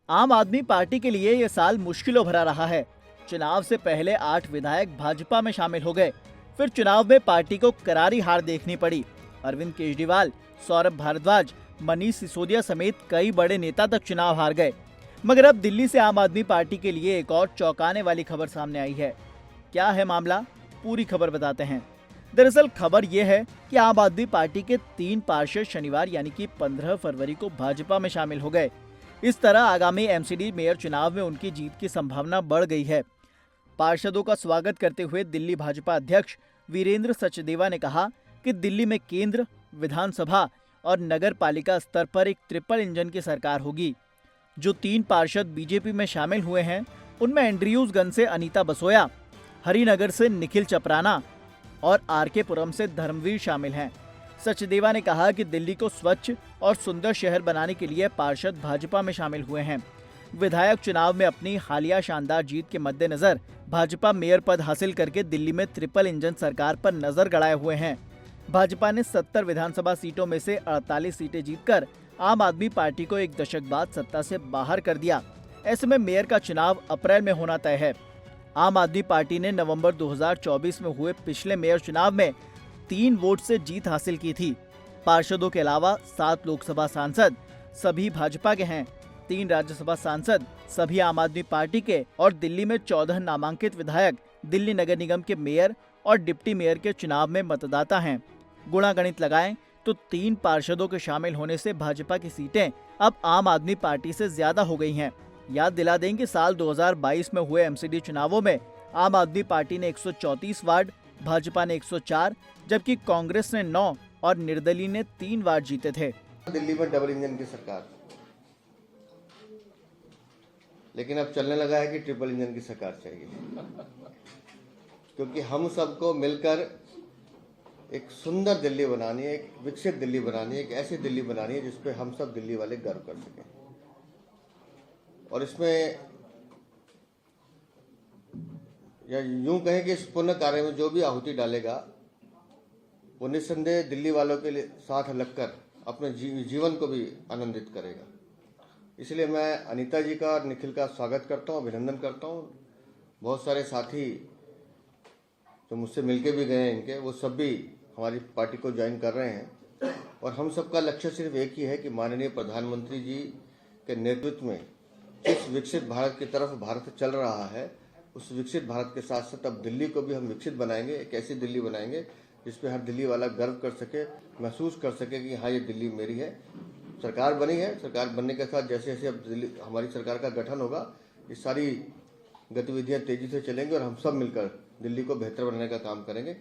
आम आदमी पार्टी के लिए ये साल मुश्किलों भरा रहा है। चुनाव से पहले 8 विधायक भाजपा में शामिल हो गए। फिर चुनाव में पार्टी को करारी हार देखनी पड़ी। अरविंद केजरीवाल, सौरभ भारद्वाज, मनीष सिसोदिया समेत कई बड़े नेता तक चुनाव हार गए। मगर अब दिल्ली से आम आदमी पार्टी के लिए एक और चौंकाने वाली खबर सामने आई है। क्या है मामला, पूरी खबर बताते हैं। दरअसल खबर यह है कि आम आदमी पार्टी के 3 पार्षद शनिवार यानी कि 15 फरवरी को भाजपा में शामिल हो गए। इस तरह आगामी एमसीडी मेयर चुनाव में उनकी जीत की संभावना बढ़ गई है। पार्षदों का स्वागत करते हुए दिल्ली भाजपा अध्यक्ष वीरेंद्र सचदेवा ने कहा कि दिल्ली में केंद्र, विधानसभा और नगर पालिका स्तर पर एक ट्रिपल इंजन की सरकार होगी। जो 3 पार्षद बीजेपी में शामिल हुए हैं उनमें एंड्रयूजगंज से अनीता बसोया, हरिनगर से निखिल चपराना और आरके पुरम से धर्मवीर शामिल हैं। सचदेवा ने कहा कि दिल्ली को स्वच्छ और सुंदर शहर बनाने के लिए पार्षद भाजपा में शामिल हुए हैं। विधायक चुनाव में अपनी हालिया शानदार जीत के मद्देनजर भाजपा मेयर पद हासिल करके दिल्ली में ट्रिपल इंजन सरकार पर नजर गड़ाए हुए हैं। भाजपा ने 70 विधानसभा सीटों में से 48 सीटें जीतकर आम आदमी पार्टी को एक दशक बाद सत्ता से बाहर कर दिया। ऐसे में मेयर का चुनाव अप्रैल में होना तय है। आम आदमी पार्टी ने नवंबर 2024 में हुए पिछले मेयर चुनाव में 3 वोट से जीत हासिल की थी। पार्षदों के अलावा 7 लोकसभा सांसद सभी भाजपा के हैं, 3 राज्यसभा सांसद सभी आम आदमी पार्टी के और दिल्ली में 14 नामांकित विधायक दिल्ली नगर निगम के मेयर और डिप्टी मेयर के चुनाव में मतदाता हैं। गुणा गणित लगाएं तो 3 पार्षदों के शामिल होने से भाजपा की सीटें अब आम आदमी पार्टी से ज्यादा हो गई हैं। याद दिला दें कि साल 2022 में हुए एमसीडी चुनावों में आम आदमी पार्टी ने 134 वार्ड, भाजपा ने 104, जबकि कांग्रेस ने 9 और निर्दलीय ने 3 वार्ड जीते थे। दिल्ली में डबल इंजन की सरकार, लेकिन अब चलने लगा है कि ट्रिपल इंजन की सरकार चाहिए, क्योंकि हम सबको मिलकर एक सुंदर दिल्ली बनानी है, एक विकसित दिल्ली बनानी है, एक ऐसी दिल्ली बनानी है जिसपे हम सब दिल्ली वाले गर्व कर सकें। और इसमें या यूं कहें कि इस पुण्य कार्य में जो भी आहुति डालेगा वो निस्संदेह दिल्ली वालों के लिए साथ लगकर अपने जीवन को भी आनंदित करेगा। इसलिए मैं अनीता जी का और निखिल का स्वागत करता हूं, अभिनंदन करता हूं। बहुत सारे साथी जो मुझसे मिलके भी गए हैं इनके, वो सब भी हमारी पार्टी को ज्वाइन कर रहे हैं। और हम सबका लक्ष्य सिर्फ एक ही है कि माननीय प्रधानमंत्री जी के नेतृत्व में जिस विकसित भारत की तरफ भारत चल रहा है, उस विकसित भारत के साथ साथ अब दिल्ली को भी हम विकसित बनाएंगे, एक ऐसी दिल्ली बनाएंगे जिसपे हर दिल्ली वाला गर्व कर सके, महसूस कर सके कि हाँ, ये दिल्ली मेरी है। सरकार बनी है, सरकार बनने के साथ जैसे जैसे अब दिल्ली हमारी सरकार का गठन होगा, ये सारी गतिविधियां तेजी से चलेंगी और हम सब मिलकर दिल्ली को बेहतर बनाने का काम करेंगे।